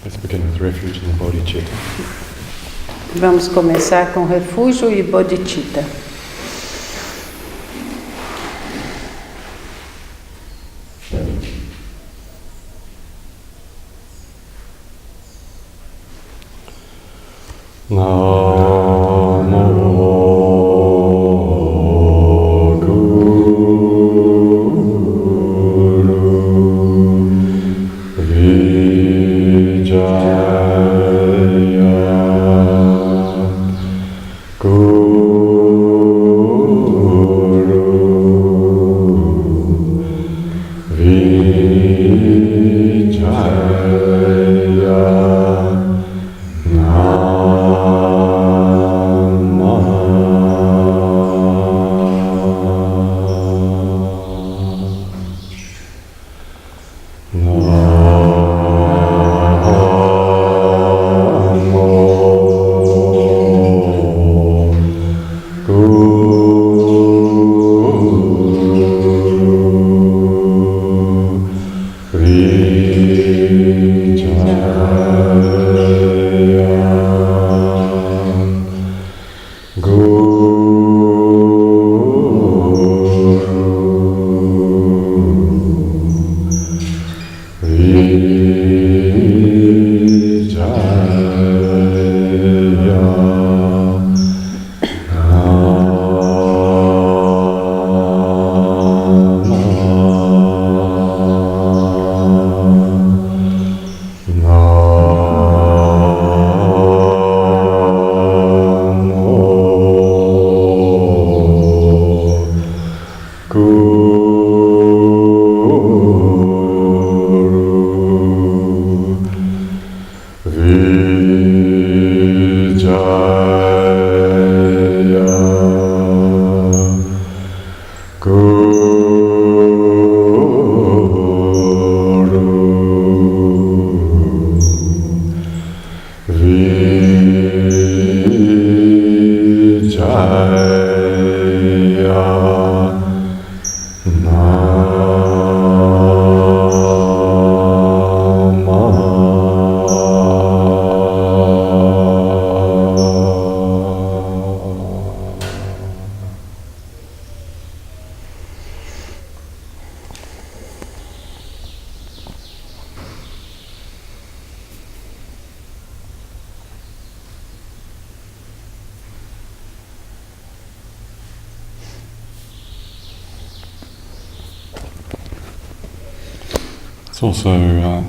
Let's begin with refuge and bodhicitta. Vamos começar com refúgio e bodhicitta. It's also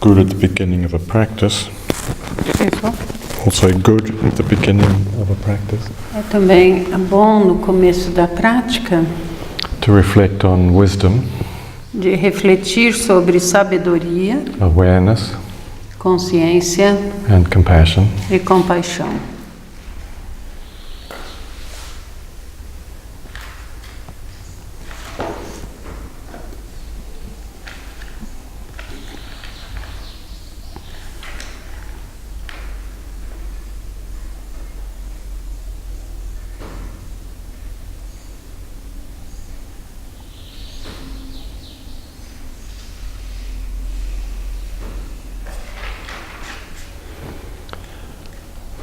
good at the beginning of a practice. Also good at the beginning of a practice. É também bom no começo da prática to reflect on wisdom, de refletir sobre sabedoria, awareness, consciência and compassion. E compaixão.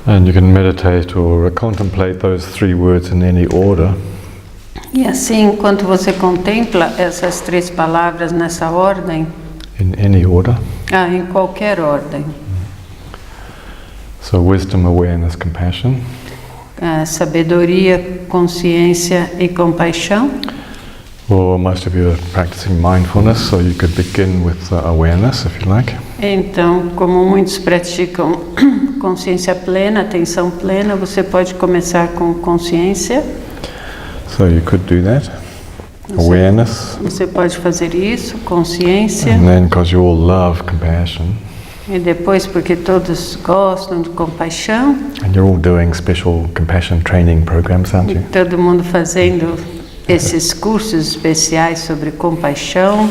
And you can meditate or contemplate those three words in any order. E assim, enquanto você contempla essas três palavras nessa ordem, in any order. Em qualquer ordem. So wisdom, awareness, compassion. Sabedoria, consciência e compaixão. Or most of you are practicing mindfulness, so you could begin with awareness, if you like. Então, como muitos praticam consciência plena, atenção plena, você pode começar com consciência. So you could do that. Awareness. Você pode fazer isso, consciência. And then, because you all love compassion. E depois, porque todos gostam de compaixão. And you're all doing special compassion training programs, aren't you? E todo mundo fazendo esses cursos especiais sobre compaixão.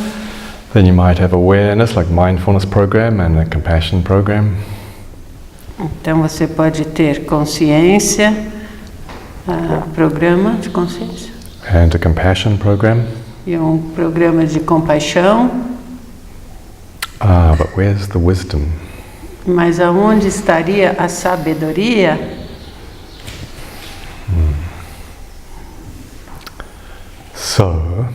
Then you might have awareness, like mindfulness program and a compassion program. Então você pode ter consciência, programa de consciência. And a compassion program. E programa de compaixão. But where's the wisdom? Mas aonde estaria a sabedoria? So,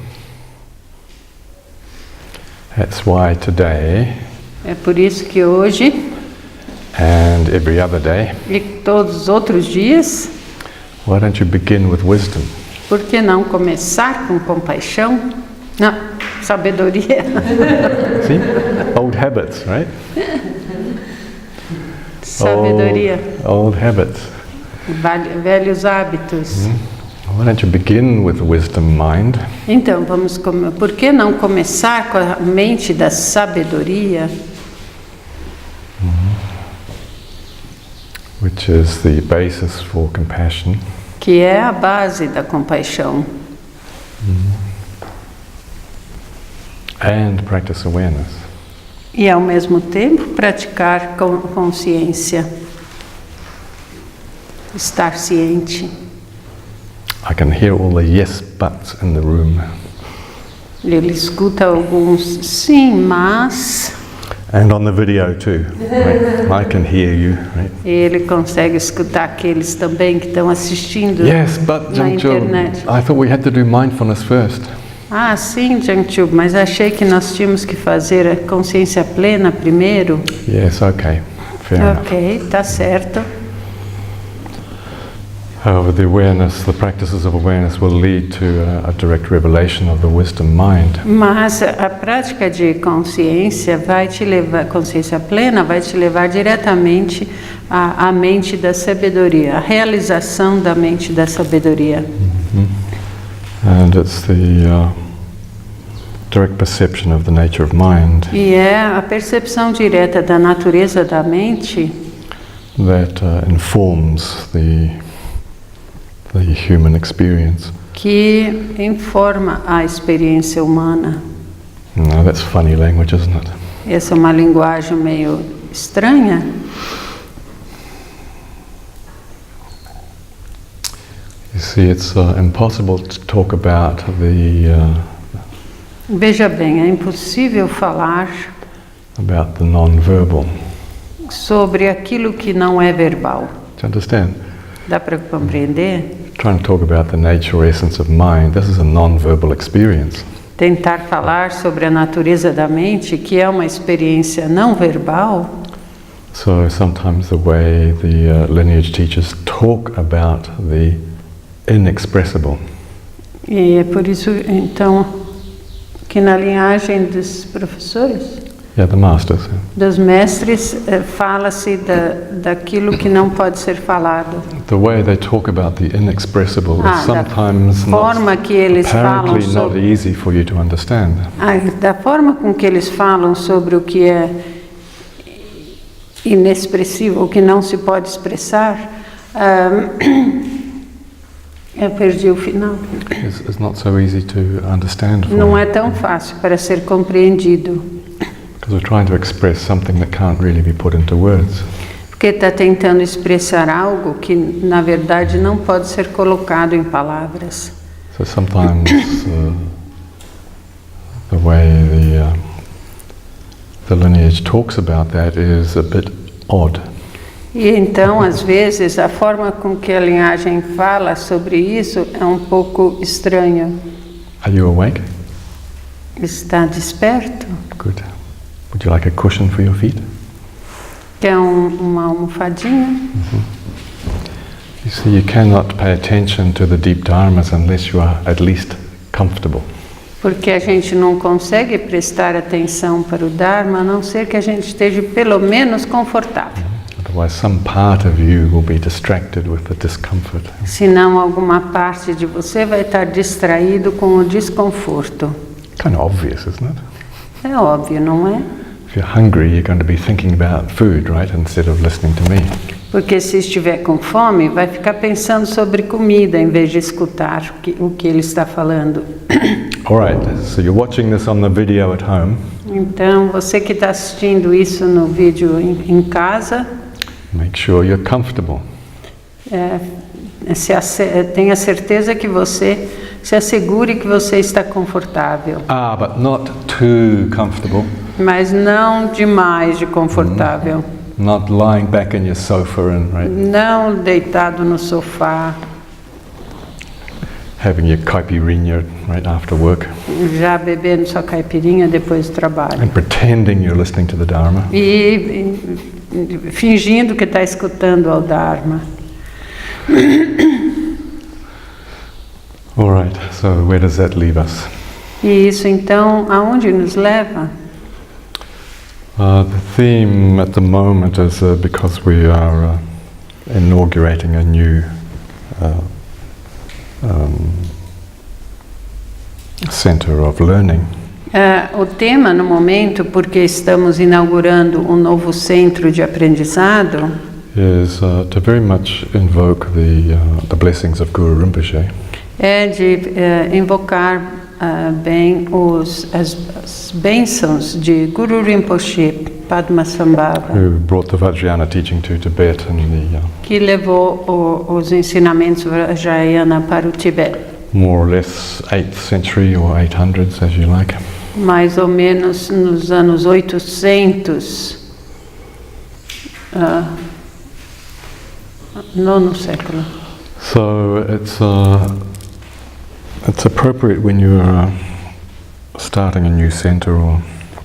that's why today É por isso que hoje and every other day, e todos os outros dias, why don't you begin with wisdom? por que não começar com compaixão? Não, sabedoria. See? Old habits, right? Sabedoria. Old habits. Velhos hábitos. Why don't you begin with the wisdom mind? Então, por que não começar com a mente da sabedoria? Which is the basis for compassion. Que é a base da compaixão. And practice awareness. E ao mesmo tempo praticar com consciência. Estar ciente. I can hear all the yes buts in the room. Ele escuta alguns sim, mas... And on the video too. Right? I can hear you. Right? Ele consegue escutar aqueles também que estão assistindo Yes, but na Jangchub, internet. I thought we had to do mindfulness first. Ah, sim, Jangchub, mas achei que nós tínhamos que fazer a consciência plena primeiro. Yes, okay. Fair enough. Ok, tá certo. However, the practices of awareness will lead to a direct revelation of the wisdom mind. Mas a prática de consciência vai te levar, consciência plena vai te levar diretamente à mente da sabedoria, a realização da mente da sabedoria. And it's the direct perception of the nature of mind. E é a percepção direta da natureza da mente that informs the human experience. que informa a experiência humana. Now that's funny language, isn't it? Essa é uma linguagem meio estranha. You see, it's impossible to talk about Veja bem, é impossível falar about the non-verbal. sobre aquilo que não é verbal. Do you understand? Dá para compreender? Trying to talk about the nature or essence of mind. This is a non-verbal experience. Tentar falar sobre a natureza da mente, que é uma experiência não verbal. So sometimes the way the lineage teachers talk about the inexpressible. E é por isso, então, que na linhagem dos professores, Yeah, the masters. dos mestres, fala-se daquilo que não pode ser falado. The way they talk about the inexpressible is Da sometimes forma que eles falam apparently not sobre, easy for you to understand. da forma com que eles falam sobre o que é inexpressivo, o que não se pode expressar, eu perdi o final. It's not so easy to understand for Não you, é tão fácil para ser compreendido. because we're trying to express something that can't really be put into words. Porque está tentando expressar algo que, na verdade, não pode ser colocado em palavras. So sometimes the way the lineage talks about that is a bit odd. E então, às vezes, a forma com que a linhagem fala sobre isso é um pouco estranha. Are you awake? Está desperto? Good. Would you like a cushion for your feet? Quer uma almofadinha? You see, you cannot pay attention to the deep dharmas unless you are at least comfortable. Porque a gente não consegue prestar atenção para o Dharma, a não ser que a gente esteja pelo menos confortável. Otherwise, some part of you will be distracted with the discomfort. Senão, alguma parte de você vai estar distraído com o desconforto. Kind of obvious, isn't it? É óbvio, não é? If you're hungry, you're going to be thinking about food, right, instead of listening to me. Porque se estiver com fome, vai ficar pensando sobre comida em vez de escutar o que ele está falando. All right, so you're watching this on the video at home. Então, você que está assistindo isso no vídeo em casa, Make sure you're comfortable. tenha certeza que você se assegure que você está confortável. But not too comfortable. Mas não demais de confortável. Not lying back in your sofa and Não deitado no sofá, having your caipirinha right after work já bebendo sua caipirinha depois do trabalho. and pretending you're listening to the Dharma. E fingindo que está escutando ao Dharma. All right, so where does that leave us? E isso então aonde nos leva? The theme at the moment is because we are inaugurating a new center of learning. O tema no momento, porque estamos inaugurando um novo centro de aprendizado, Is to very much invoke the blessings of Guru Rinpoche. É de invocar bem as bênçãos de Guru Rinpoche, Padmasambhava, Who brought the Vajrayana teaching to Tibet and que levou os ensinamentos Vajrayana para o Tibete. more or less 8th century or 800s, as you like. Mais ou menos nos anos 800, nono século. So it's appropriate when you're starting a new center or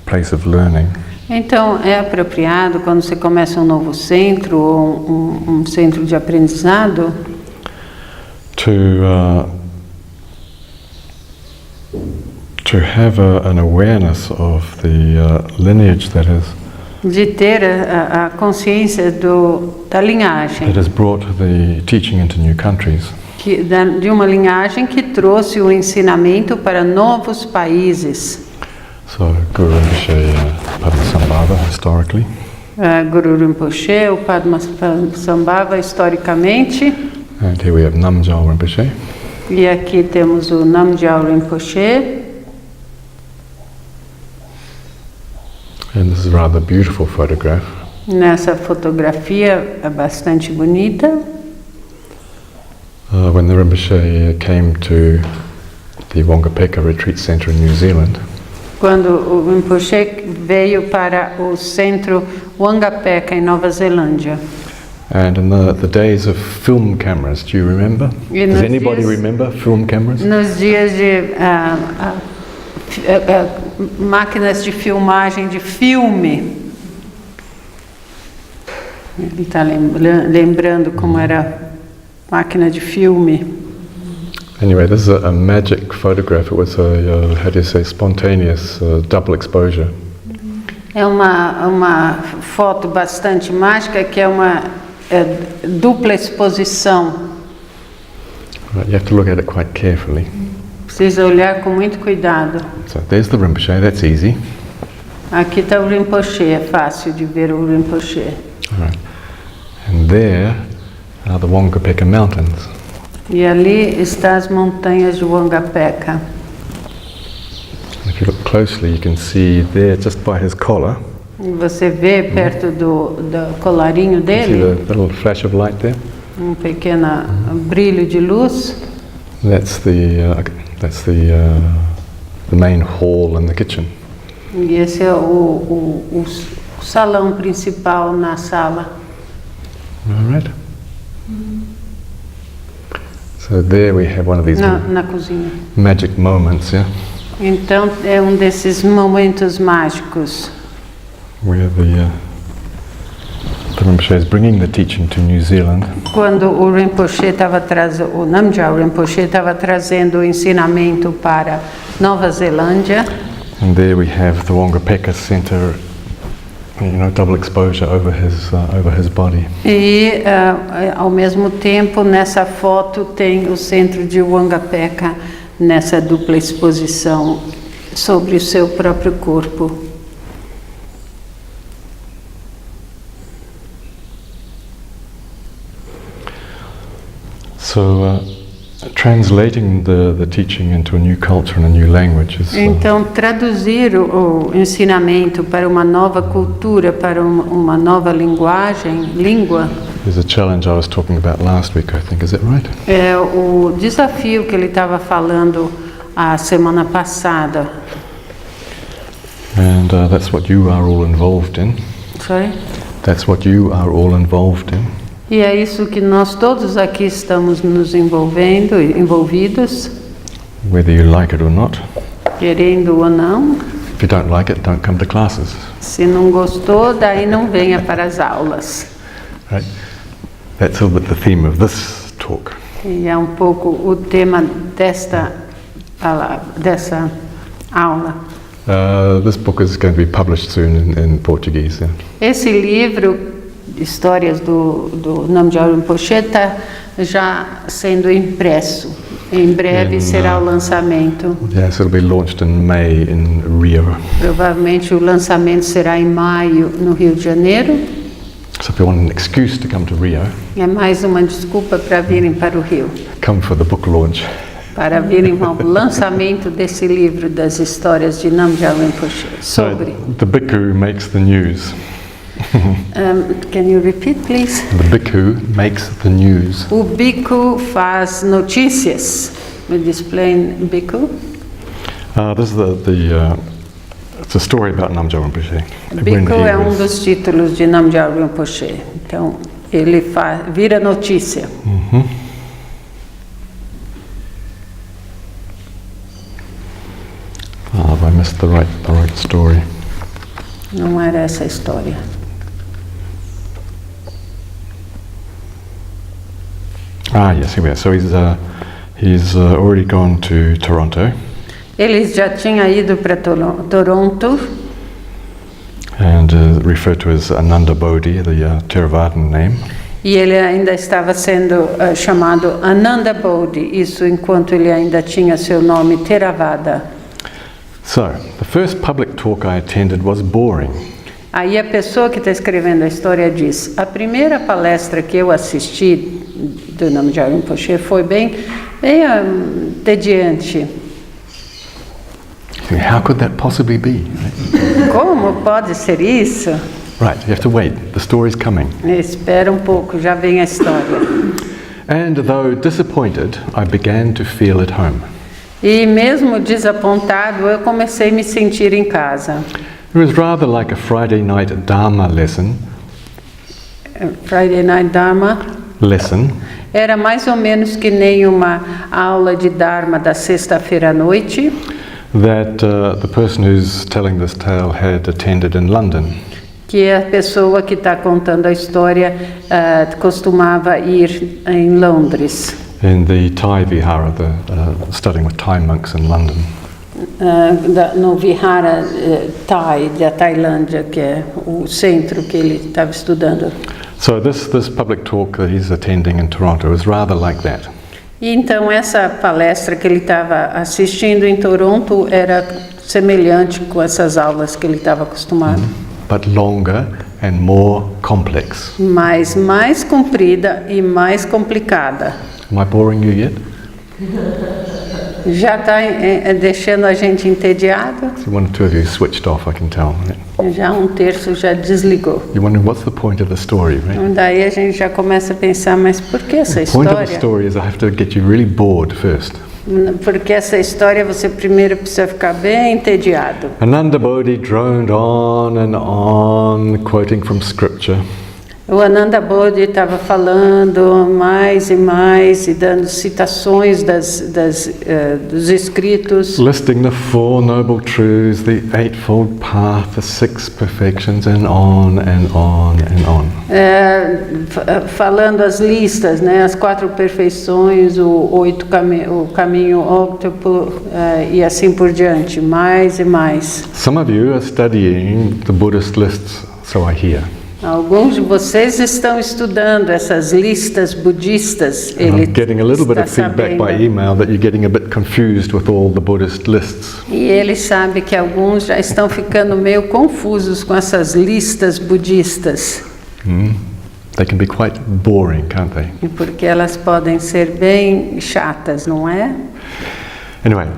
place of learning Então, é apropriado quando você começa um novo centro ou um centro de aprendizado to have an awareness of the lineage that de ter a consciência da linhagem, has brought the teaching into new countries. de uma linhagem que trouxe o ensinamento para novos países. So Guru Rinpoche, Padmasambhava, historically. Guru Rinpoche, o Padmasambhava historicamente. And here we have Namgyal Rinpoche. E aqui temos o Namgyal Rinpoche. And this is a rather beautiful photograph. Nessa fotografia é bastante bonita. When the Rinpoche came to the Wangapeka Retreat Centre in New Zealand, Quando o Rinpoche veio para o centro Wangapeka, em Nova Zelândia. and in the days of film cameras, do you remember? E Does nos anybody dias- remember film cameras? Nos dias de máquinas de filmagem de filme. Ele está lembrando como era máquina de filme. Anyway, this is a magic photograph. It was a, how do you say, spontaneous double exposure. É uma foto bastante mágica, que é uma dupla exposição. Right, you have to look at it quite carefully. Precisa olhar com muito cuidado. So there's the Rinpoche, that's easy. Aqui está o Rinpoche, é fácil de ver o Rinpoche. All right. And there are the Wangapeka Mountains. E ali estão as montanhas de Wangapeka. If you look closely, you can see there, just by his collar, E você vê perto do colarinho you see dele, the little flash of light there? pequeno brilho de luz. That's the main hall and the kitchen. E esse é o salão principal na sala. All right. So there we have one of these Na cozinha. magic moments, yeah, Então é um desses momentos mágicos, where the Rinpoche is bringing the teaching to New Zealand, quando o Rinpoche estava trazendo, o Namgyal Rinpoche estava trazendo o ensinamento para Nova Zelândia. and there we have the Wangapeka Centre, double exposure over his body. E ao mesmo tempo nessa foto tem o centro de Wangapeka nessa dupla exposição sobre o seu próprio corpo. So, translating the teaching into a new culture and a new language is Então, traduzir o ensinamento para uma nova cultura, para uma nova língua, is a challenge I was talking about last week, I think. Is it right? é o desafio que ele estava falando a semana passada. And that's what you are all involved in. Sorry? That's what you are all involved in. E é isso que nós todos aqui estamos nos envolvidos, Whether you like it or not. querendo ou não. If you don't like it, don't come to classes. Se não gostou, daí não venha para as aulas. Right? That's a little bit the theme of this talk. E é um pouco o tema dessa aula. This book is going to be published soon in Portuguese. Yeah. Esse livro, Histórias do Namgyal Rinpoche, está já sendo impresso. Em breve será o lançamento. Yes, it'll be launched in May in Rio. Provavelmente o lançamento será em maio no Rio de Janeiro. So if you want an excuse to come to Rio, É mais uma desculpa para virem para o Rio, come for the book launch. para virem ao lançamento desse livro das histórias de Namgyal Rinpoche. Sobre. The bhikkhu makes the news. Can you repeat, please? The bhikkhu makes the news. O bhikkhu faz notícias. Will you explain bhikkhu? This is it's a story about Namgyal Rinpoche. Bhikkhu é dos títulos de Namgyal Rinpoche. Então, ele vira notícia. I missed the right story. Não era essa a história. Yes, here we are. So he's already gone to Toronto. Ele já tinha ido para Toronto. And referred to as Ananda Bodhi, the Theravadan name. E ele ainda estava sendo chamado Ananda Bodhi, isso enquanto ele ainda tinha seu nome Theravada. So, the first public talk I attended was boring. Aí a pessoa que está escrevendo a história diz: a primeira palestra que eu assisti do Namgyal Rinpoche foi bem entediante. How could that possibly be? Como pode ser isso? Right, you have to wait. The story's coming. Espera pouco, já vem a história. And though disappointed, I began to feel at home. E mesmo desapontado, eu comecei a me sentir em casa. It was rather like a Friday night Dharma lesson. Friday Night Dharma. Lesson. Era mais ou menos que nem uma aula de Dharma da sexta-feira à noite. That the person who's telling this tale had attended in London. Que a pessoa que está contando a história costumava ir em Londres. In the Thai Vihara, studying with Thai monks in London. No Vihara Thai da Tailândia, que é o centro que ele estava estudando. So this public talk that he's attending in Toronto is rather like that. E então essa palestra que ele estava assistindo em Toronto era semelhante com essas aulas que ele estava acostumado. But longer and more complex. Mas mais comprida e mais complicada. Am I boring you yet? Já está deixando a gente entediado? So one or two of you switched off, I can tell. Right? Já terço já desligou. You're wondering what's the point of the story, right? Daí a gente já começa a pensar, mas por que essa The point história? of the story is I have to get you really bored first. Porque essa história você primeiro precisa ficar bem entediado. Ananda Bodhi droned on and on, quoting from scripture. O Ananda Bodhi estava falando mais e mais e dando citações dos escritos. Listing the Four Noble Truths, the Eightfold Path, the Six Perfections, and on and on and on. Falando as listas, né, as 4 perfeições, o caminho óctuplo e assim por diante, mais e mais. Some of you are studying the Buddhist lists, so I hear. Alguns de vocês estão estudando essas listas budistas. I'm getting a little bit of feedback by email that you're getting a bit confused with all the Buddhist lists. E ele sabe que alguns já estão ficando meio confusos com essas listas budistas. They can be quite boring, can't they? Porque elas podem ser bem chatas, não é? Anyway,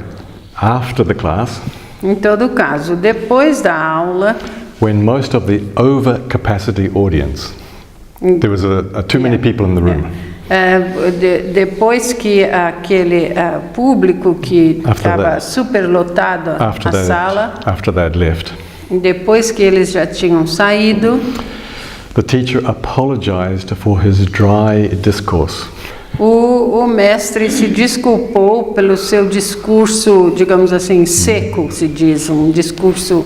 after the class, em todo caso, depois da aula, when most of the overcapacity audience, there was too many people in the room. Depois que aquele público que estava superlotado a sala, after they had left, depois que eles já tinham saído, The teacher apologized for his dry discourse. O mestre se desculpou pelo seu discurso, digamos assim, seco, se diz, um discurso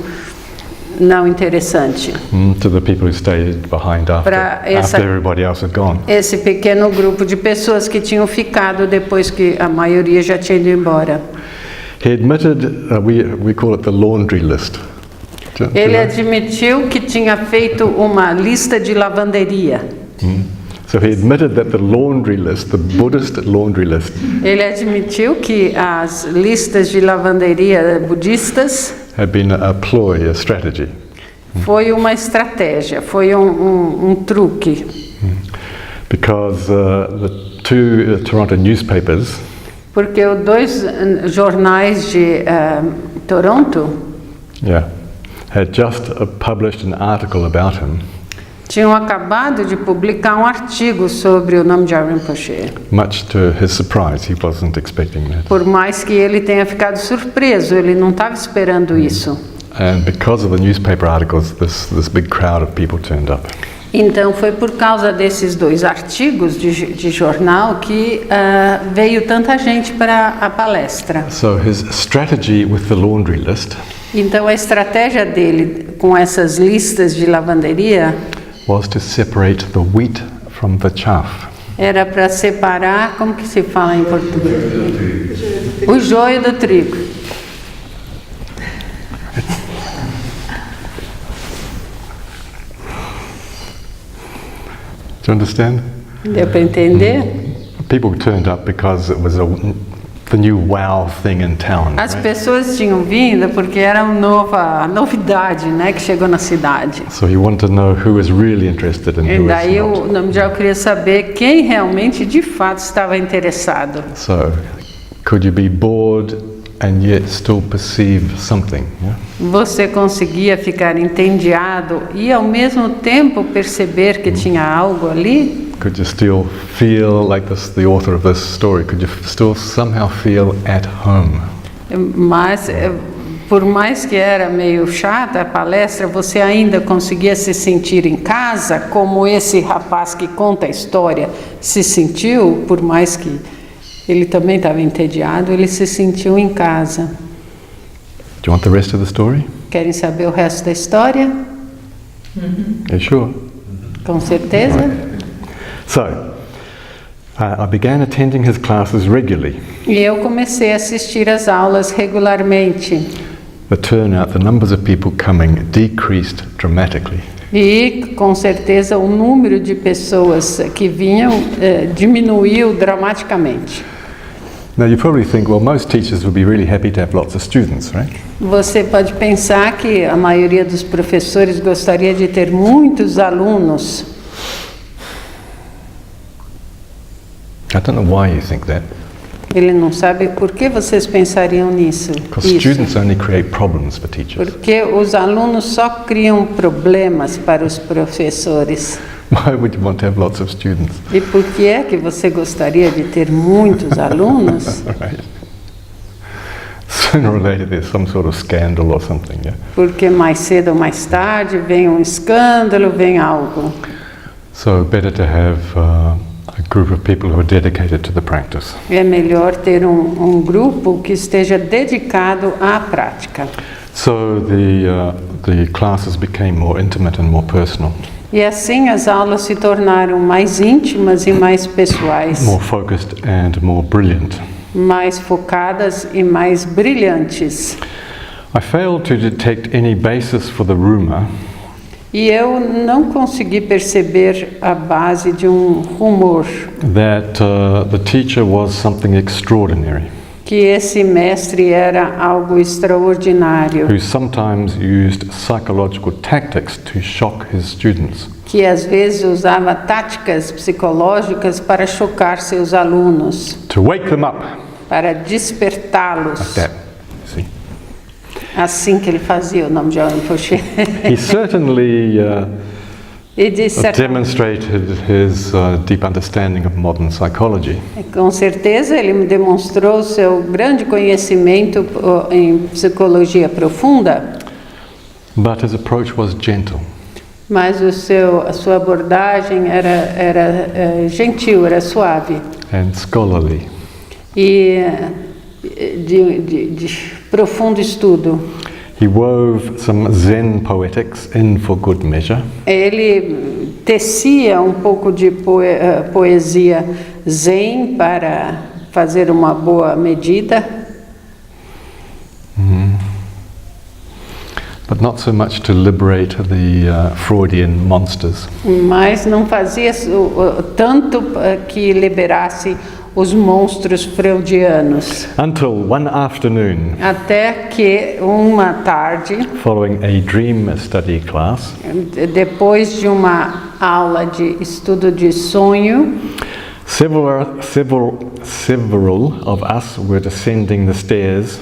não interessante. To the people who stayed behind after everybody else had gone. Esse pequeno grupo de pessoas que tinham ficado depois que a maioria já tinha ido embora. He admitted, we call it the laundry list. Ele admitiu que tinha feito uma lista de lavanderia. So he admitted that the laundry list, the Buddhist laundry list, Ele admitiu que as listas de lavanderia budistas had been a ploy, a strategy. foi uma estratégia, foi um truque. Because the two Toronto newspapers Porque os dois jornais de Toronto had just published an article about him. tinham acabado de publicar um artigo sobre o Namgyal Rinpoche. Much to his surprise, he wasn't expecting that. Por mais que ele tenha ficado surpreso, ele não estava esperando isso. And because of the newspaper articles, this big crowd of people turned up. Então foi por causa desses dois artigos de jornal que veio tanta gente para a palestra. So his strategy with the laundry list Então a estratégia dele com essas listas de lavanderia was to separate the wheat from the chaff. era para separar, como que se fala em português? O joio do trigo. Do you understand? Deu para entender? People turned up because it was the new wow thing in town. As Right? pessoas tinham vindo porque era uma novidade, né, que chegou na cidade. So he wanted to know who was really interested and E who was daí not. o Namgyal queria saber quem realmente de fato estava interessado. So, could you be bored and yet still perceive something? Yeah? Você conseguia ficar entediado e ao mesmo tempo perceber que tinha algo ali? Could you still feel like the author of this story? Could you still somehow feel at home? Mas por mais que era meio chata a palestra, você ainda conseguia se sentir em casa, como esse rapaz que conta a história se sentiu, por mais que ele também estava entediado, ele se sentiu em casa. Do you want the rest of the story? Querem saber o resto da história? Are you sure? Com certeza. So, I began attending his classes regularly. E eu comecei a assistir às aulas regularmente. The turnout, the numbers of people coming decreased dramatically. E, com certeza, o número de pessoas que vinham diminuiu dramaticamente. Now you probably think, well, most teachers would be really happy to have lots of students, right? Você pode pensar que a maioria dos professores gostaria de ter muitos alunos. I don't know why you think that. Ele não sabe por que vocês pensariam nisso. Because students only create problems for teachers. Porque os alunos só criam problemas para os professores. Why would you want to have lots of students? E por que é que você gostaria de ter muitos alunos? Right. Sooner or later there's some sort of scandal or something, yeah? Porque mais cedo ou mais tarde vem um escândalo, vem algo. So better to have a group of people who are dedicated to the practice. É melhor ter um grupo que esteja dedicado à prática. So the classes became more intimate and more personal, E assim as aulas se tornaram mais íntimas e mais pessoais, more focused and more brilliant. mais focadas e mais brilhantes. I failed to detect any basis for the rumor E eu não consegui perceber a base de um rumor that the teacher was something extraordinary, que esse mestre era algo extraordinário, who sometimes used psychological tactics to shock his students. que às vezes usava táticas psicológicas para chocar seus alunos, To wake them up, para like despertá-los. that. See? Assim que ele fazia o Namgyal Rinpoche. He certainly E de certa demonstrated his deep understanding of modern psychology. Com certeza ele demonstrou seu grande conhecimento em psicologia profunda, But his approach was gentle. Mas a sua abordagem era gentil, era suave. And scholarly. E de profundo estudo. He wove some Zen poetics in for good measure. Ele tecia um pouco de poesia zen para fazer uma boa medida. But not so much to liberate the Freudian monsters. Mas não fazia tanto que liberasse os monstros freudianos. Until one afternoon, Até que uma tarde, following a dream study class, depois de uma aula de estudo de sonho, several of us were descending the stairs.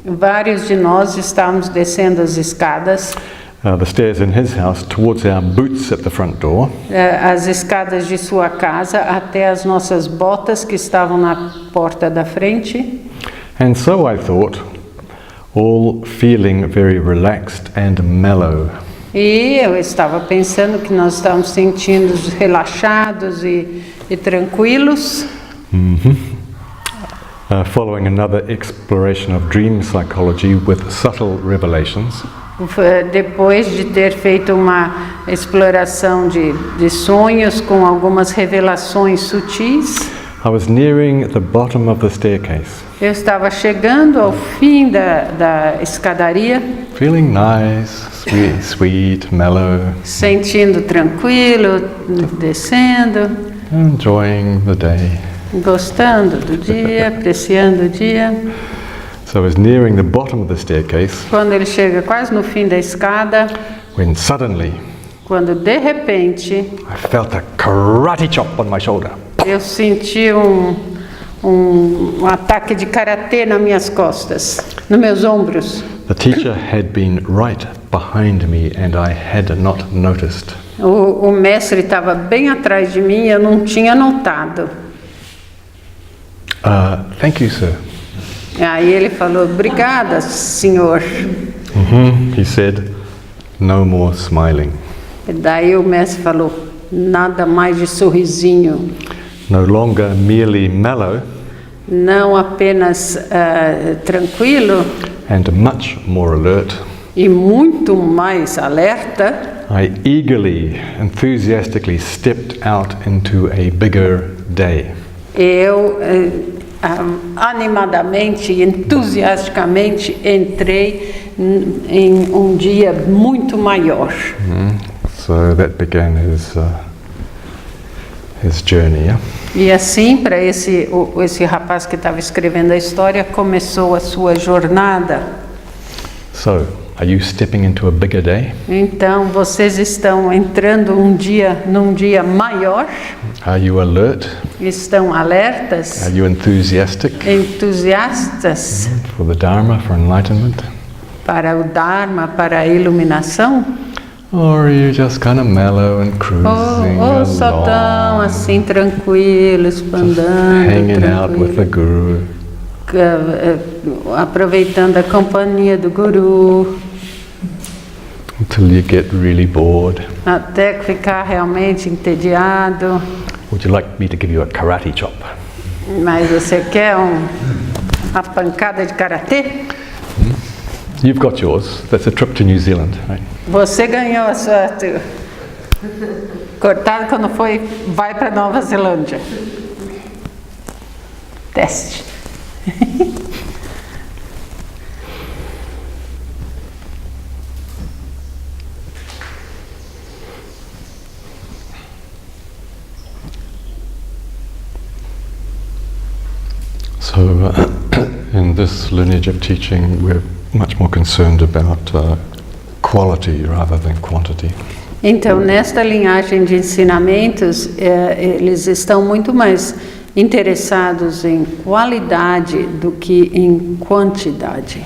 Vários de nós estávamos descendo as escadas. The stairs in his house towards our boots at the front door. As escadas de sua casa até as nossas botas que estavam na porta da frente. And so I thought, all feeling very relaxed and mellow. E eu estava pensando que nós estávamos sentindo relaxados e tranquilos. Following another exploration of dream psychology with subtle revelations. Depois de ter feito uma exploração de sonhos com algumas revelações sutis, I was nearing the bottom of the staircase. eu estava chegando ao fim da escadaria, Feeling nice, sweet, mellow. sentindo tranquilo, descendo, Enjoying the day. gostando do dia, apreciando o dia. So I was nearing the bottom of the staircase Quando ele chega quase no fim da escada, when suddenly quando de repente I felt a karate chop on my shoulder. eu senti um ataque de karatê nas minhas costas, nos meus ombros. The teacher had been right behind me and I had not noticed. O mestre estava bem atrás de mim e eu não tinha notado. Thank you, sir. Aí ele falou, obrigada, senhor. He said, no more smiling. E daí o mestre falou, nada mais de sorrisinho. No longer merely mellow Não apenas tranquilo and much more alert. e muito mais alerta. I eagerly, enthusiastically stepped out into a bigger day. Eu animadamente e entusiasticamente entrei em um dia muito maior. So that began his journey. Yeah? E assim, para esse rapaz que estava escrevendo a história, começou a sua jornada. So, are you stepping into a bigger day? Então, vocês estão entrando num dia maior? Are you alert? Estão alertas? Are you enthusiastic Entusiastas for the Dharma, for enlightenment? para o Dharma, para a iluminação? Or are you just kind of mellow and cruising Ou só tão assim tranquilos, andando, hanging out with the Guru? Aproveitando a companhia do Guru, Until you get really bored. até ficar realmente entediado. Would you like me to give you a karate chop? Mas você quer uma pancada de karatê? You've got yours. That's a trip to New Zealand, right? Você ganhou a sua cortada quando vai para Nova Zelândia. Teste. So, in this lineage of teaching, we're much more concerned about quality rather than quantity. Então, nesta linhagem de ensinamentos, eles estão muito mais interessados em qualidade do que em quantidade.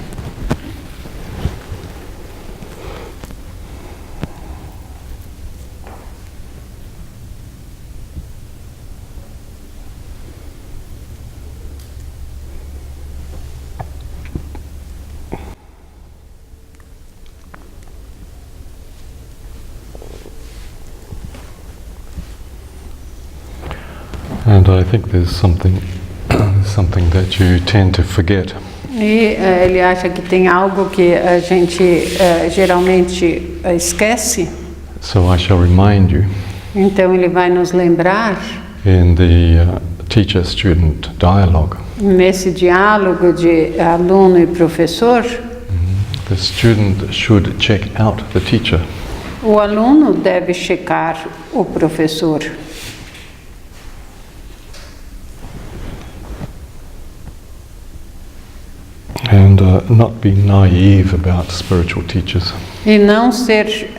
But I think there's something that you tend to forget. E ele acha que tem algo que a gente geralmente esquece. So I shall remind you Então ele vai nos lembrar in the teacher-student dialogue. nesse diálogo de aluno e professor. The student should check out the teacher. O aluno deve checar o professor. And not be naive about spiritual teachers. E não ser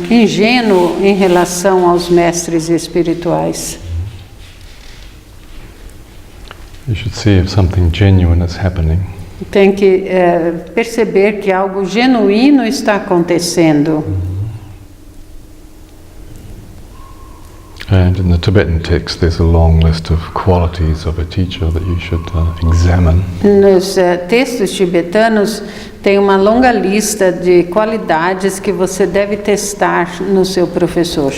ingênuo em relação aos mestres espirituais. You should see if something genuine is happening. Tem que perceber que algo genuíno está acontecendo. And in the Tibetan text, there's a long list of qualities of a teacher that you should examine. Nos textos tibetanos tem uma longa lista de qualidades que você deve testar no seu professor.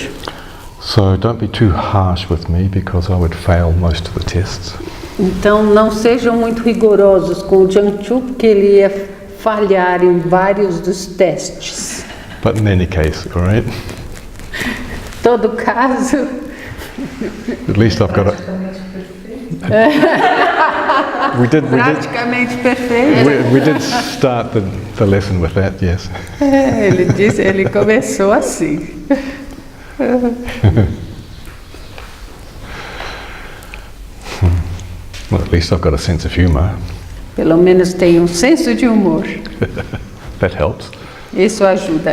So don't be too harsh with me because I would fail most of the tests. Então não sejam muito rigorosos com o Jangchub, que ele ia falhar em vários dos testes. But in any case, all right? Todo caso, At least I've got we did praticamente perfeito. we did start the lesson with that, yes. Ele começou assim. Well, at least I've got a sense of humor. Pelo menos tem um senso de humor. That helps. Isso ajuda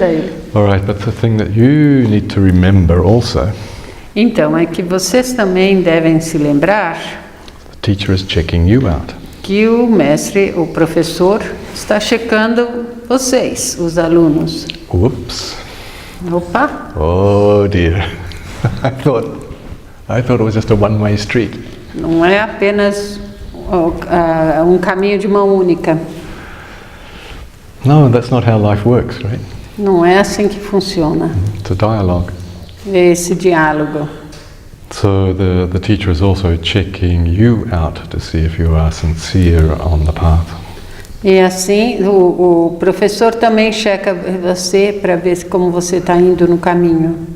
ele. All right, but the thing that you need to remember also, Então, é que vocês também devem se lembrar the teacher is checking you out. que o mestre, o professor, está checando vocês, os alunos. Whoops. Opa, Oh dear. I thought it was just a one-way street. não é apenas um caminho de mão única. No, that's not how life works, right? Não é assim que funciona It's a dialogue. esse diálogo. So the teacher is also checking you out to see if you are sincere on the path. E assim, o professor também checa você para ver como você está indo no caminho.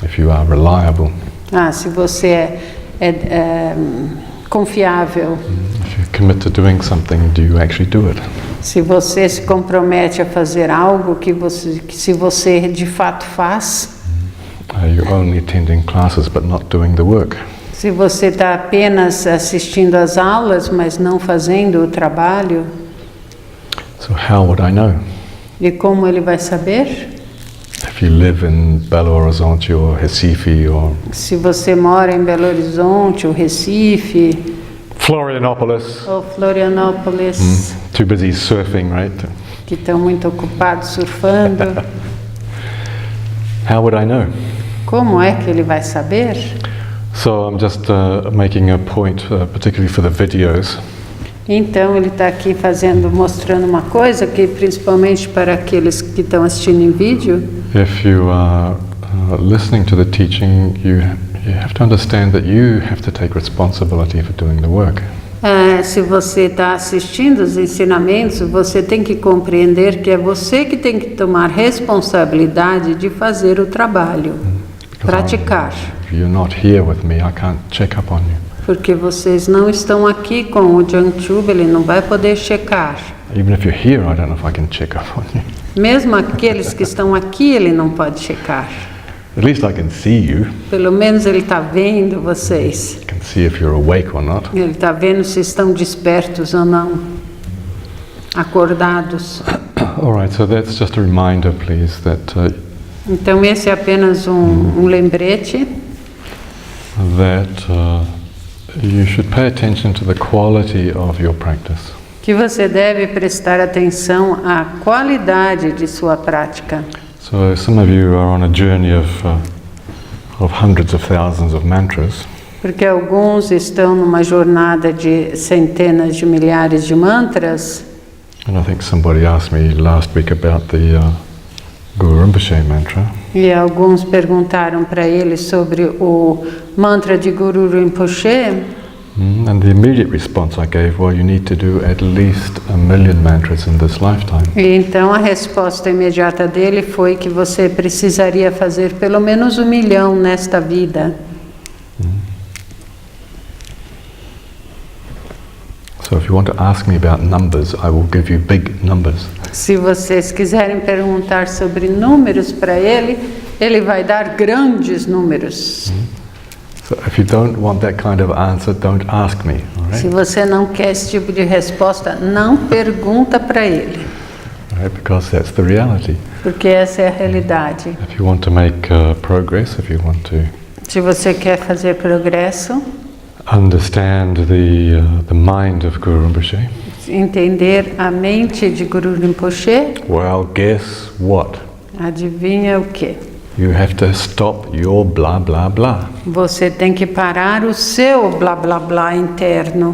If you are reliable. Se você é confiável. If you commit to doing something, do you actually do it? Se você se compromete a fazer algo que se você de fato faz. Are you only attending classes but not doing the work? Se você está apenas assistindo às aulas, mas não fazendo o trabalho. So how would I know? E como ele vai saber? If you live in Belo Horizonte or Recife or Se você mora em Belo Horizonte, ou Recife, Florianopolis, ou Florianópolis, too busy surfing, right? que estão muito ocupados surfando, How would I know? como é que ele vai saber? So I'm just making a point, particularly for the videos. Então ele está aqui mostrando uma coisa que principalmente para aqueles que estão assistindo em vídeo. If you are listening to the teaching, you have to understand that you have to take responsibility for doing the work. Se você está assistindo os ensinamentos, você tem que compreender que é você que tem que tomar responsabilidade de fazer o trabalho, praticar. If you're not here with me, I can't check up on you. Porque vocês não estão aqui com o Jangchub, ele não vai poder checar. Even if you're here, I don't know if I can check up on you. Mesmo aqueles que estão aqui, ele não pode checar. At least I can see you. Pelo menos ele está vendo vocês. I can see if you're awake or not. Ele está vendo se estão despertos ou não, acordados. All right, so that's just a reminder, please, that Então esse é apenas um lembrete. You should pay attention to the quality of your practice. Que você deve prestar atenção à qualidade de sua prática. So some of you are on a journey of hundreds of thousands of mantras. Porque alguns estão numa jornada de centenas de milhares de mantras. And I think somebody asked me last week about the Guru Rinpoche mantra. E alguns perguntaram para ele sobre o mantra de Guru Rinpoche. And the immediate response I gave, well, you need to do at least 1,000,000 mantras in this lifetime. E então a resposta imediata dele foi que você precisaria fazer pelo menos 1,000,000 nesta vida. So if you want to ask me about numbers, I will give you big numbers. Se vocês quiserem perguntar sobre números para ele, ele vai dar grandes números. So if you don't want that kind of answer, don't ask me. All right? Se você não quer esse tipo de resposta, não pergunta para ele. Right? Because that's the reality. Porque essa é a realidade. If you want to make progress, if you want to Se você quer fazer progresso, understand the mind of Guru Rinpoche, entender a mente de Guru Rinpoche, well, guess what? adivinha o quê? You have to stop your blah blah blah. Você tem que parar o seu blá blá blá interno.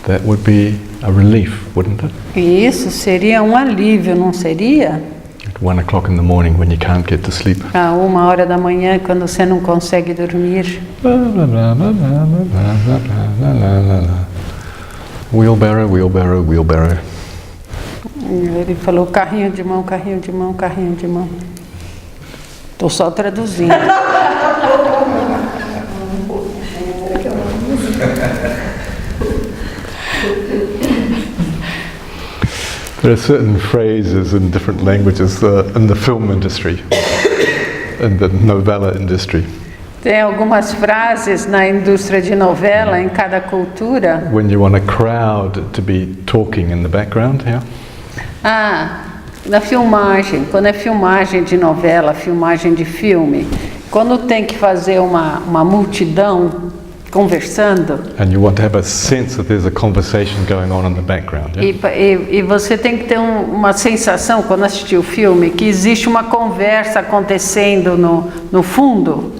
That would be a relief, wouldn't it? E isso seria um alívio, não seria? At 1 o'clock in the morning when you can't get to sleep. A 1 hora da manhã, quando você não consegue dormir. Wheelbarrow, wheelbarrow, wheelbarrow. Ele falou carrinho de mão, carrinho de mão, carrinho de mão. Estou só traduzindo. There are certain phrases in different languages in the film industry, in the novella industry. Tem algumas frases na indústria de novela, em cada cultura. When you want a crowd to be talking in the background, yeah? Na filmagem, quando é filmagem de novela, filmagem de filme, quando tem que fazer uma multidão conversando. And you want to have a sense that there's a conversation going on in the background. Yeah? E você tem que ter uma sensação, quando assistir o filme, que existe uma conversa acontecendo no fundo.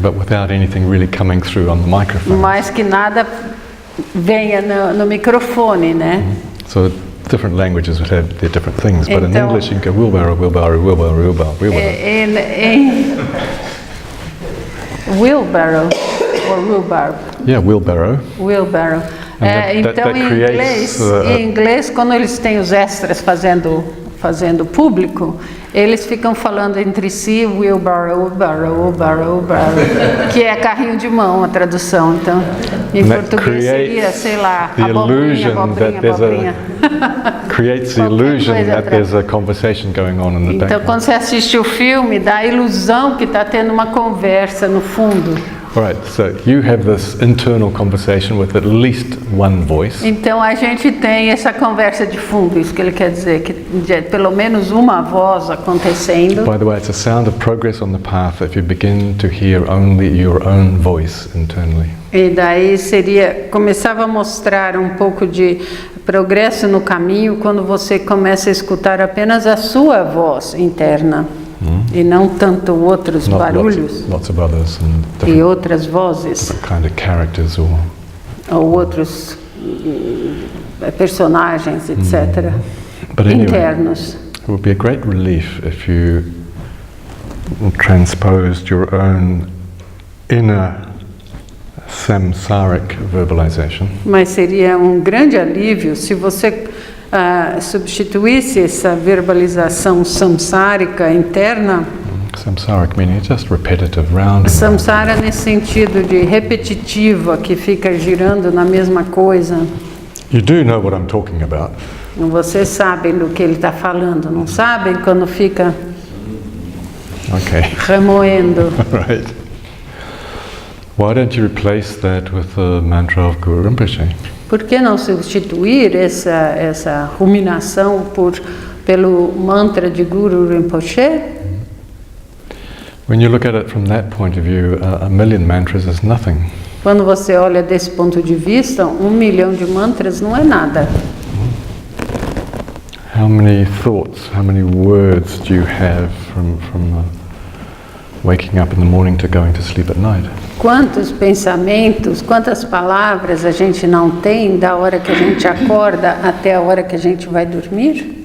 But without anything really coming through on the microphone. Mas que nada venha no microfone, né? So different languages would have their different things, but in Então, English you can go wheelbarrow, wheelbarrow, wheelbarrow, wheelbarrow, wheelbarrow. Wheelbarrow ou wheelbarrow? Yeah, wheelbarrow. Wheelbarrow. Então em inglês, quando eles têm os extras fazendo público, eles ficam falando entre si wheelbarrow, wheelbarrow, wheelbarrow, wheelbarrow, que é carrinho de mão a tradução. Então, em português seria, sei lá, abobrinha, abobrinha, abobrinha. Creates the illusion that there's a conversation going on in the Então, background. quando você assiste o filme, dá a ilusão que está tendo uma conversa no fundo. Right, so you have this internal conversation with at least one voice. Então a gente tem essa conversa de fundo, isso que ele quer dizer, que pelo menos uma voz acontecendo. By the way, it's a sound of progress on the path if you begin to hear only your own voice internally. E daí começava a mostrar um pouco de progresso no caminho quando você começa a escutar apenas a sua voz interna. E não tanto outros barulhos lots of others and e outras vozes different kind of characters ou outros personagens, etc. But anyway, internos. it would be a great relief if you transposed your own inner samsaric verbalization. Mas seria um grande alívio se você substituísse essa verbalização samsárica interna. Samsaric meaning just repetitive, round. Samsara nesse sentido de repetitiva, que fica girando na mesma coisa. You do know what I'm talking about. Vocês sabem do que ele está falando, não sabem quando fica remoendo. Right. Why don't you replace that with the mantra of Guru Rinpoche? Por que não substituir essa ruminação pelo mantra de Guru Rinpoche? When you look at it from that point of view, 1,000,000 mantras is nothing. Quando você olha desse ponto de vista, 1,000,000 de mantras não é nada. How many thoughts, how many words do you have from waking up in the morning to going to sleep at night? Quantos pensamentos, quantas palavras a gente não tem da hora que a gente acorda até a hora que a gente vai dormir?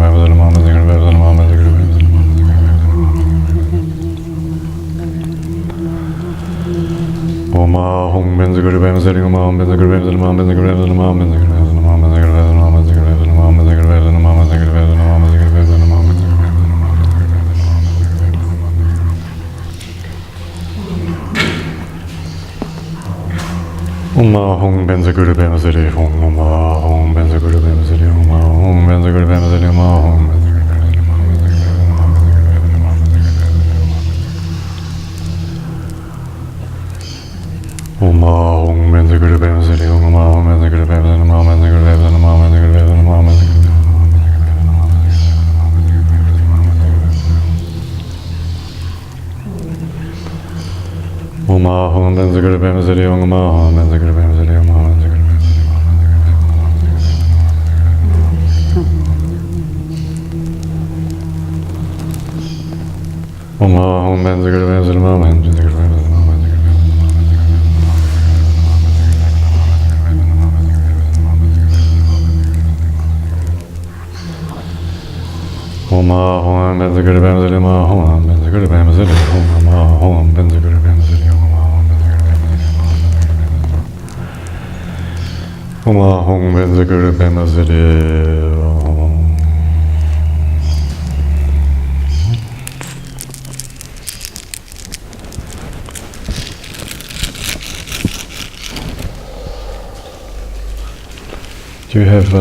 Do you have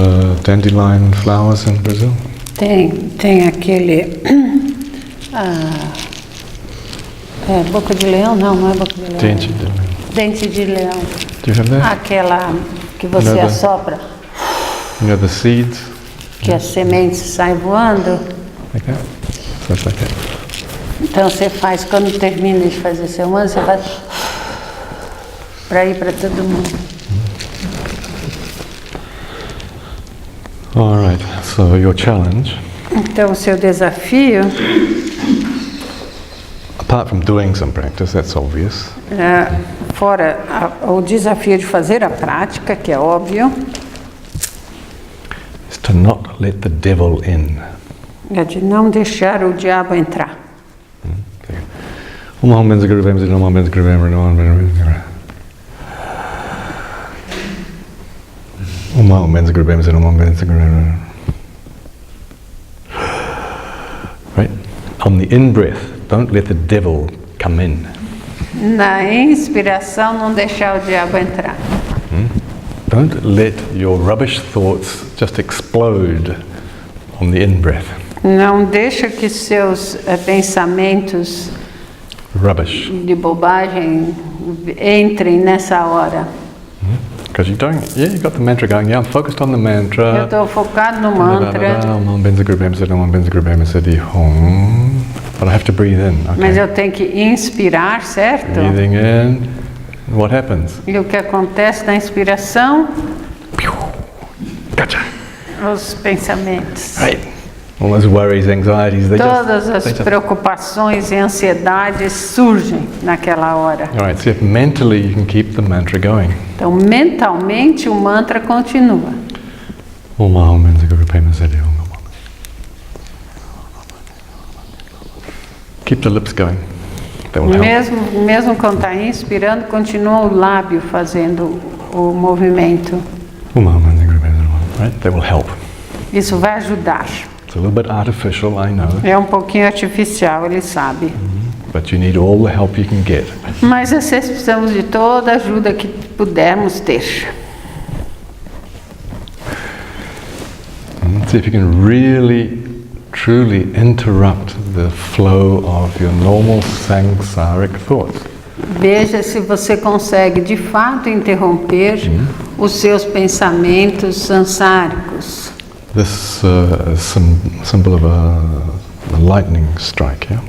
dandelion flowers in Brazil? Tem aquele... boca de leão? Não é boca de leão. Dente de leão. Dente de leão. Do you have that? Aquela que você assopra. You know the seeds? Que as sementes saem voando. Like that? So it's like that. Então você faz, quando termina de fazer seu ano, você vai para ir para todo mundo. All right, so your challenge, Então o seu desafio, apart from doing some practice, that's obvious, fora o desafio de fazer a prática, que é óbvio, is to not let the devil in. é de não deixar o diabo entrar. Om Benza Guru Benza Siddhi, Om Benza Guru Benza Siddhi, Om Benza Guru Benza Siddhi, Om Benza Guru Benza Siddhi. Right? On the in-breath, don't let the devil come in. Na inspiração, não deixar o diabo entrar. Don't let your rubbish thoughts just explode on the in-breath. Não deixa que seus pensamentos Rubbish. de bobagem entrem nessa hora. Because you got the mantra going. Yeah, I'm focused on the mantra. Eu estou focado no mantra. Om Benza Guru Benza Siddhi, Om Benza Guru Benza Siddhi, Om. But I have to breathe in. Okay. Mas eu tenho que inspirar, certo? Breathing in. What happens? E o que acontece na inspiração? Gotcha. Os pensamentos. Right. All those worries, anxieties, Todas as preocupações e ansiedades surgem naquela hora. All right, see if mentally you can keep the mantra going. Então, mentalmente, o mantra continua. Om Benza Guru Benza Siddhi, Om. Keep the lips going. That will help. Mesmo quando está inspirando, continua o lábio fazendo o movimento. Right? That will help. Isso vai ajudar. It's a little bit artificial, I know. É um pouquinho artificial, ele sabe. But you need all the help you can get. Mas vocês precisamos de toda a ajuda que pudermos ter. See if you can really, truly interrupt the flow of your normal samsaric thoughts. Veja se você consegue de fato interromper os seus pensamentos sansáricos. This symbol of a lightning strike, yeah?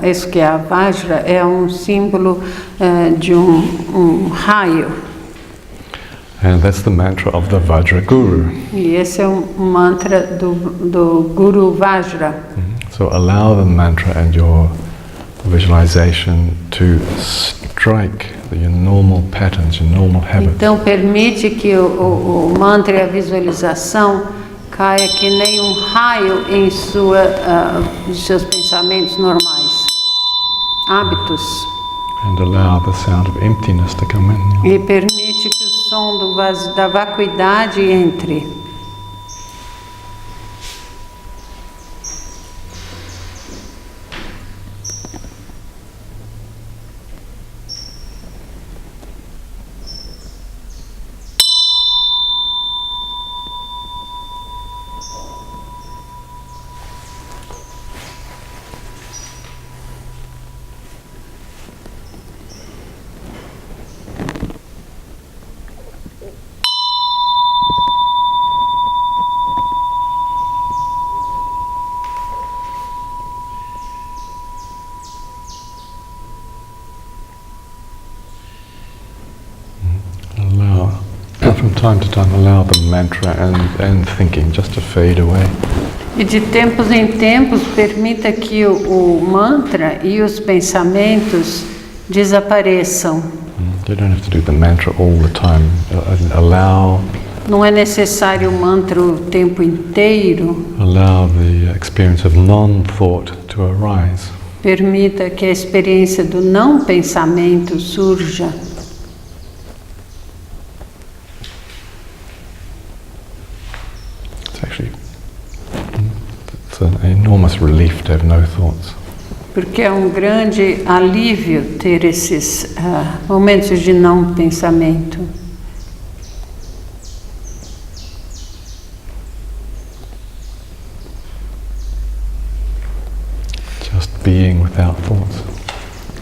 Esse que é a Vajra é um símbolo de um raio. And that's the mantra of the Vajra Guru. E esse é um mantra do Guru Vajra. So allow the mantra and your visualization to strike your normal patterns, your normal habits. Então permite que o mantra e a visualização caia que nem um raio em seus pensamentos normais, hábitos. And allow the sound of emptiness to come in. E permite que o som da vacuidade entre. From time to time, allow the mantra and thinking just to fade away. E de tempos em tempos, permita que o mantra e os pensamentos desapareçam. You don't have to do the mantra all the time. Allow. Não é necessário o mantra o tempo inteiro. Allow the experience of non-thought to arise. Permita que a experiência do não pensamento surja. It's an enormous relief to have no thoughts. Porque é um grande alívio ter esses momentos de não pensamento. Just being without thoughts.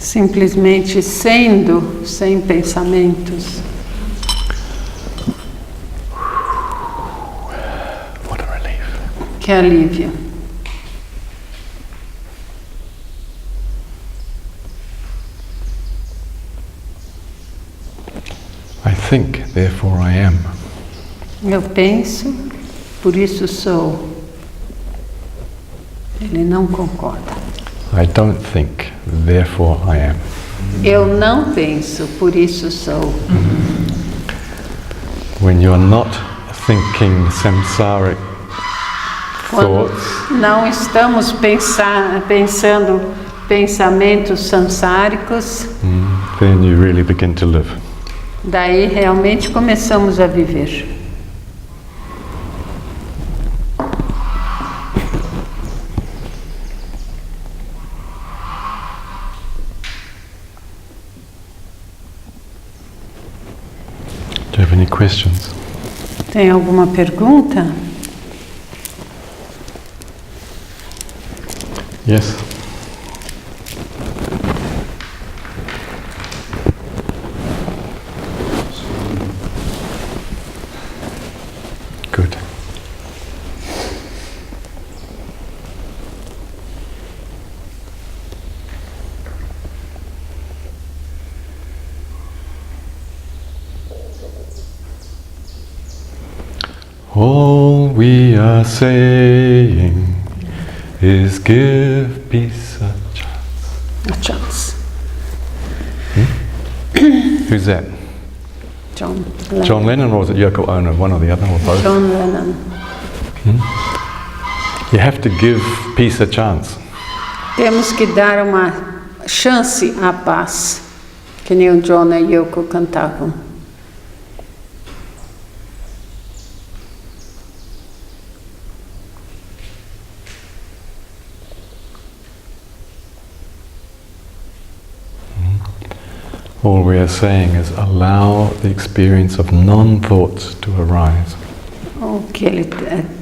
Simplesmente sendo sem pensamentos. What a relief. Que alívio. I think, therefore I am. Eu penso, por isso sou. Ele não concorda. I don't think, therefore I am. Eu não penso, por isso sou. When you're not thinking samsaric Quando thoughts, não estamos pensando pensamentos sansáricos, then you really begin to live. daí realmente começamos a viver. Do you have any questions? Tem alguma pergunta? Yes. Good. All we are saying is give peace a chance. A chance. Who's that? John Lennon. John Lennon, or was it Yoko Ono? One or the other, or both? John Lennon. You have to give peace a chance. Temos que dar uma chance à paz, que nem o John e Yoko cantavam. All we are saying is allow the experience of non-thoughts to arise.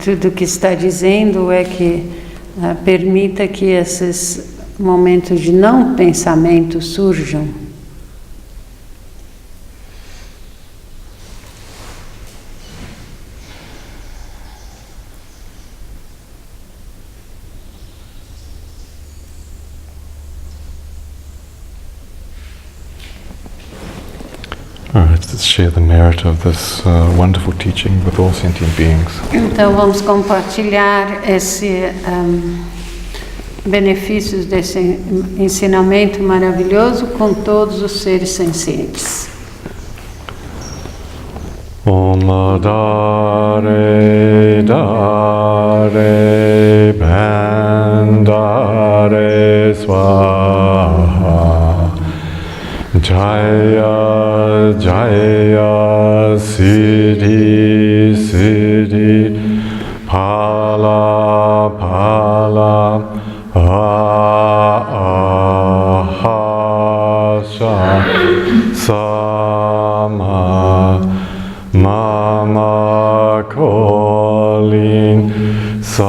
Tudo que está dizendo é que permita que esses momentos de não pensamento surjam. Let's share the merit of this wonderful teaching with all sentient beings. Então vamos compartilhar esse benefícios desse ensinamento maravilhoso com todos os seres sencientes. Om Dare Dare Bandare Swaha Jaya Jaya Siddhi Siddhi Pala Pala Ahasha Sama Mama Calling Saminta.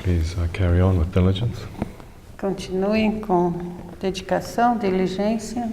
Please carry on with diligence. Continuem com dedicação, diligência.